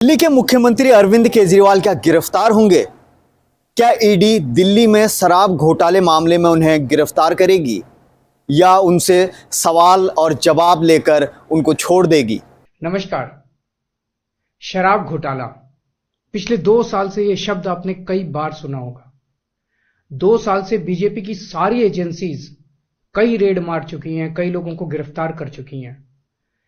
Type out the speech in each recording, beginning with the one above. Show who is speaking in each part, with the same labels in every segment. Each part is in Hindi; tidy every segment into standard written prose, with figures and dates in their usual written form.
Speaker 1: दिल्ली के मुख्यमंत्री अरविंद केजरीवाल क्या गिरफ्तार होंगे? क्या ईडी दिल्ली में शराब घोटाले मामले में उन्हें गिरफ्तार करेगी या उनसे सवाल और जवाब लेकर उनको छोड़ देगी?
Speaker 2: नमस्कार। शराब घोटाला, पिछले 2 साल से यह शब्द आपने कई बार सुना होगा। 2 साल से बीजेपी की सारी एजेंसीज कई रेड मार चुकी हैं, कई लोगों को गिरफ्तार कर चुकी हैं,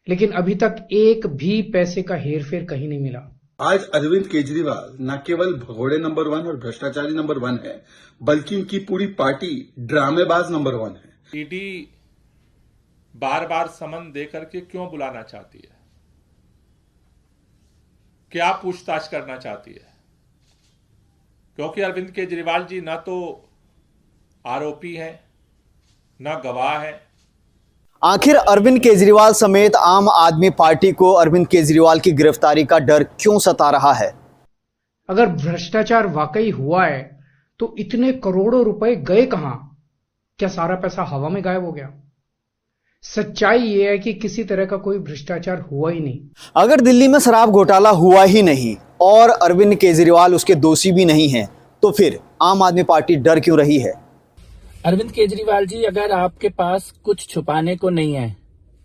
Speaker 2: लेकिन अभी तक एक भी पैसे का हेरफेर कहीं नहीं मिला।
Speaker 3: आज अरविंद केजरीवाल न केवल भगोड़े नंबर 1 और भ्रष्टाचारी नंबर 1 है, बल्कि उनकी पूरी पार्टी ड्रामेबाज नंबर 1 है।
Speaker 4: ईडी बार बार समन देकर के क्यों बुलाना चाहती है? क्या पूछताछ करना चाहती है? क्योंकि अरविंद केजरीवाल जी ना तो आरोपी हैं, ना गवाह हैं।
Speaker 1: आखिर अरविंद केजरीवाल समेत आम आदमी पार्टी को अरविंद केजरीवाल की गिरफ्तारी का डर क्यों सता रहा है?
Speaker 2: अगर भ्रष्टाचार वाकई हुआ है तो इतने करोड़ों रुपए गए कहां? क्या सारा पैसा हवा में गायब हो गया? सच्चाई यह है कि किसी तरह का कोई भ्रष्टाचार हुआ ही नहीं।
Speaker 1: अगर दिल्ली में शराब घोटाला हुआ ही नहीं और अरविंद केजरीवाल उसके दोषी भी नहीं हैं, तो फिर आम आदमी पार्टी डर क्यों रही है?
Speaker 5: अरविंद केजरीवाल जी, अगर आपके पास कुछ छुपाने को नहीं है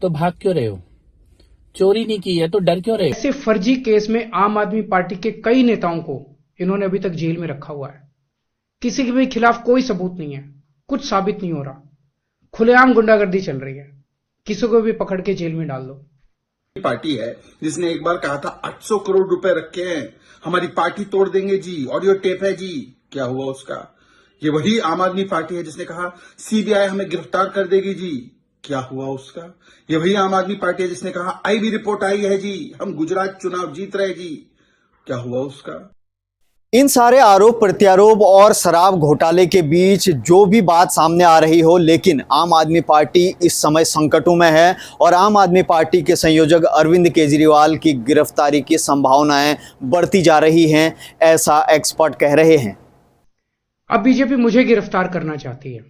Speaker 5: तो भाग क्यों रहे हो? चोरी नहीं की है तो डर क्यों रहे हो?
Speaker 2: ऐसे फर्जी केस में आम आदमी पार्टी के कई नेताओं को इन्होंने अभी तक जेल में रखा हुआ है। किसी के भी खिलाफ कोई सबूत नहीं है, कुछ साबित नहीं हो रहा, खुलेआम गुंडागर्दी चल रही है, किसी को भी पकड़ के जेल में डाल दो।
Speaker 3: पार्टी है जिसने एक बार कहा था 800 करोड़ रुपए रखे हैं, हमारी पार्टी तोड़ देंगे जी, ऑडियो टेप है जी। क्या हुआ उसका? ये वही आम आदमी पार्टी है जिसने कहा सीबीआई हमें गिरफ्तार कर देगी जी। क्या हुआ उसका? ये वही आम आदमी पार्टी है जिसने कहा आईबी रिपोर्ट आई है जी, हम गुजरात चुनाव जीत रहे जी। क्या हुआ उसका?
Speaker 1: इन सारे आरोप प्रत्यारोप और शराब घोटाले के बीच जो भी बात सामने आ रही हो, लेकिन आम आदमी पार्टी इस समय संकटों में है और आम आदमी पार्टी के संयोजक अरविंद केजरीवाल की गिरफ्तारी की संभावनाएं बढ़ती जा रही हैं, ऐसा एक्सपर्ट कह रहे हैं।
Speaker 2: अब बीजेपी मुझे गिरफ्तार करना चाहती है।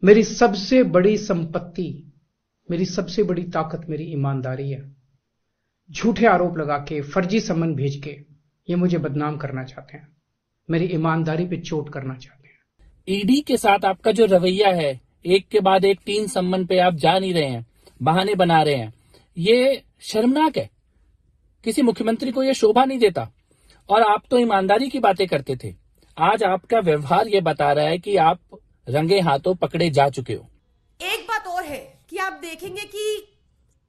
Speaker 2: मेरी सबसे बड़ी संपत्ति, मेरी सबसे बड़ी ताकत मेरी ईमानदारी है। झूठे आरोप लगा के, फर्जी सम्मन भेज के ये मुझे बदनाम करना चाहते हैं, मेरी ईमानदारी पे चोट करना चाहते हैं।
Speaker 5: ईडी के साथ आपका जो रवैया है, एक के बाद एक 3 सम्मन पे आप जा नहीं रहे हैं, बहाने बना रहे हैं, ये शर्मनाक है। किसी मुख्यमंत्री को ये शोभा नहीं देता। और आप तो ईमानदारी की बातें करते थे, आज आपका व्यवहार ये बता रहा है कि आप रंगे हाथों पकड़े जा चुके हो।
Speaker 6: एक बात और है कि आप देखेंगे कि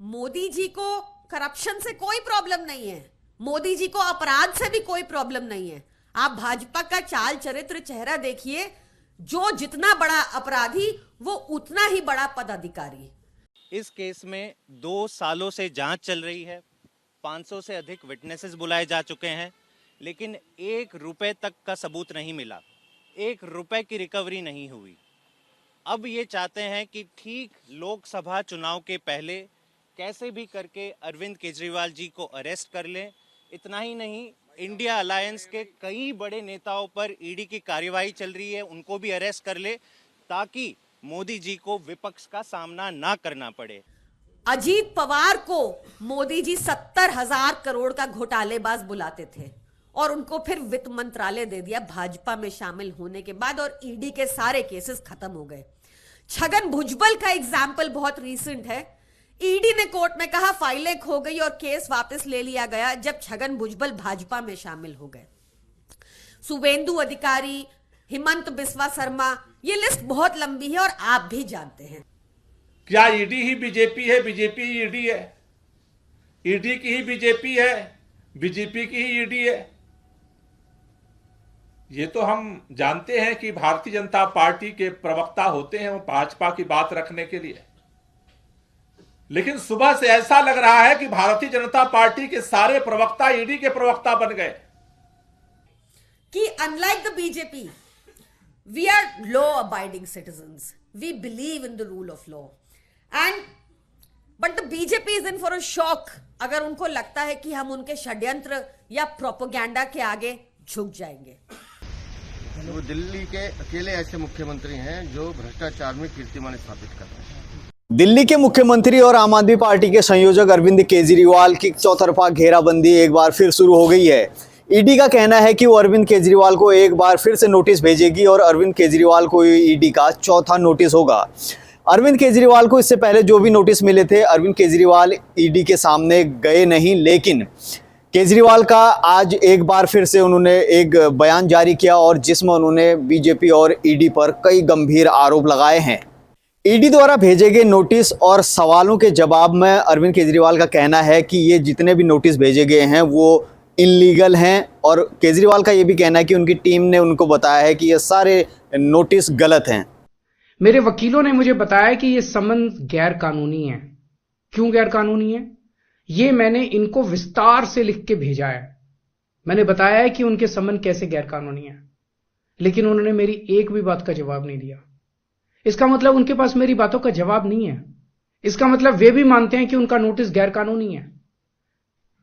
Speaker 6: मोदी जी को करप्शन से कोई प्रॉब्लम नहीं है, मोदी जी को अपराध से भी कोई प्रॉब्लम नहीं है। आप भाजपा का चाल चरित्र चेहरा देखिए, जो जितना बड़ा अपराधी वो उतना ही बड़ा पदाधिकारी।
Speaker 7: इस केस में 2 सालों से जांच चल रही है, 500 से अधिक विटनेसेस बुलाए जा चुके हैं, लेकिन 1 रुपए तक का सबूत नहीं मिला, 1 रुपए की रिकवरी नहीं हुई। अब ये चाहते हैं कि ठीक लोकसभा चुनाव के पहले कैसे भी करके अरविंद केजरीवाल जी को अरेस्ट कर लें। इतना ही नहीं, इंडिया अलायंस के कई बड़े नेताओं पर ईडी की कार्यवाही चल रही है, उनको भी अरेस्ट कर ले, ताकि मोदी जी को विपक्ष का सामना ना करना पड़े।
Speaker 6: अजीत पवार को मोदी जी 70,000 करोड़ का घोटालेबाज बुलाते थे और उनको फिर वित्त मंत्रालय दे दिया भाजपा में शामिल होने के बाद, और ईडी के सारे केसेस खत्म हो गए। छगन भुजबल का एग्जाम्पल बहुत रीसेंट है। ईडी ने कोर्ट में कहा फाइलें खो गई और केस वापस ले लिया गया जब छगन भुजबल भाजपा में शामिल हो गए। शुभेंदु अधिकारी, हिमंत बिस्वा शर्मा, ये लिस्ट बहुत लंबी है और आप भी जानते हैं।
Speaker 4: क्या ईडी ही बीजेपी है, बीजेपी ही ईडी है? ईडी की ही बीजेपी है, बीजेपी की ही ईडी है? ये तो हम जानते हैं कि भारतीय जनता पार्टी के प्रवक्ता होते हैं वो भाजपा की बात रखने के लिए, लेकिन सुबह से ऐसा लग रहा है कि भारतीय जनता पार्टी के सारे प्रवक्ता ईडी के प्रवक्ता बन गए।
Speaker 6: कि unlike the BJP, we are law abiding citizens, we believe in the rule of law, and but the BJP is in for a shock अगर उनको लगता है कि हम उनके षड्यंत्र या प्रोपेगेंडा के आगे झुक जाएंगे।
Speaker 8: वो दिल्ली के अकेले ऐसे मुख्यमंत्री हैं जो भ्रष्टाचार में कीर्तिमान स्थापित कर रहे हैं।
Speaker 1: दिल्ली के मुख्यमंत्री और आम आदमी पार्टी के संयोजक अरविंद केजरीवाल की चौतरफा घेराबंदी एक बार फिर शुरू हो गई है। ईडी का कहना है कि वो अरविंद केजरीवाल को एक बार फिर से नोटिस भेजेगी और अरविंद केजरीवाल को ईडी का चौथा नोटिस होगा। अरविंद केजरीवाल को इससे पहले जो भी नोटिस मिले थे, अरविंद केजरीवाल ईडी के सामने गए नहीं, लेकिन केजरीवाल का आज एक बार फिर से उन्होंने एक बयान जारी किया और जिसमें उन्होंने बीजेपी और ईडी पर कई गंभीर आरोप लगाए हैं। ईडी द्वारा भेजे गए नोटिस और सवालों के जवाब में अरविंद केजरीवाल का कहना है कि ये जितने भी नोटिस भेजे गए हैं वो इलीगल हैं और केजरीवाल का ये भी कहना है कि उनकी टीम ने उनको बताया है कि ये सारे नोटिस गलत हैं।
Speaker 2: मेरे वकीलों ने मुझे बताया कि ये समन गैर कानूनी है। क्यों गैर कानूनी है, ये मैंने इनको विस्तार से लिख के भेजा है। मैंने बताया है कि उनके समन कैसे गैर कानूनी है, लेकिन उन्होंने मेरी एक भी बात का जवाब नहीं दिया। इसका मतलब उनके पास मेरी बातों का जवाब नहीं है। इसका मतलब वे भी मानते हैं कि उनका नोटिस गैर कानूनी है।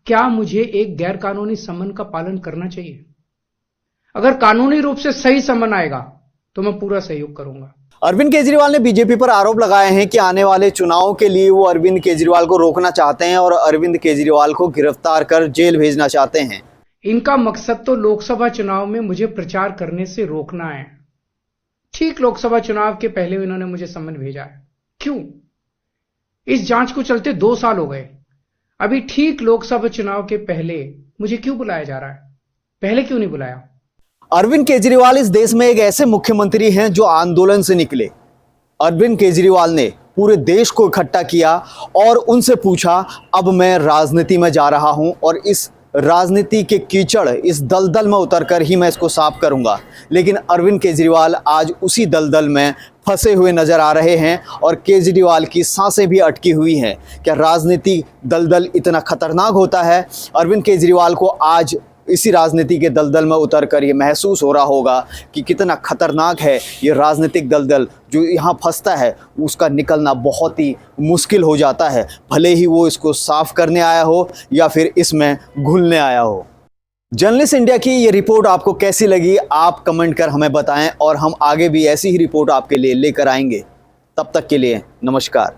Speaker 2: क्या मुझे एक गैर कानूनी समन का पालन करना चाहिए? अगर कानूनी रूप से सही समन आएगा तो मैं पूरा सहयोग करूंगा।
Speaker 1: अरविंद केजरीवाल ने बीजेपी पर आरोप लगाए हैं कि आने वाले चुनाव के लिए वो अरविंद केजरीवाल को रोकना चाहते हैं और अरविंद केजरीवाल को गिरफ्तार कर जेल भेजना चाहते हैं।
Speaker 2: इनका मकसद तो लोकसभा चुनाव में मुझे प्रचार करने से रोकना है। ठीक लोकसभा चुनाव के पहले इन्होंने मुझे समन भेजा है। क्यों? इस जांच को चलते 2 साल हो गए। अभी ठीक लोकसभा चुनाव के पहले मुझे क्यों बुलाया जा रहा है? पहले क्यों नहीं बुलाया?
Speaker 1: अरविंद केजरीवाल इस देश में एक ऐसे मुख्यमंत्री हैं जो आंदोलन से निकले। अरविंद केजरीवाल ने पूरे देश को इकट्ठा किया और उनसे पूछा, अब मैं राजनीति में जा रहा हूं और इस राजनीति के कीचड़, इस दलदल में उतरकर ही मैं इसको साफ करूंगा। लेकिन अरविंद केजरीवाल आज उसी दलदल में फंसे हुए नजर आ रहे हैं और केजरीवाल की सांसें भी अटकी हुई हैं। क्या राजनीति दलदल इतना खतरनाक होता है? अरविंद केजरीवाल को आज इसी राजनीति के दलदल में उतरकर ये महसूस हो रहा होगा कि कितना खतरनाक है ये राजनीतिक दलदल। जो यहाँ फंसता है उसका निकलना बहुत ही मुश्किल हो जाता है, भले ही वो इसको साफ करने आया हो या फिर इसमें घुलने आया हो। जर्नलिस्ट इंडिया की ये रिपोर्ट आपको कैसी लगी, आप कमेंट कर हमें बताएं और हम आगे भी ऐसी ही रिपोर्ट आपके लिए लेकर आएंगे। तब तक के लिए नमस्कार।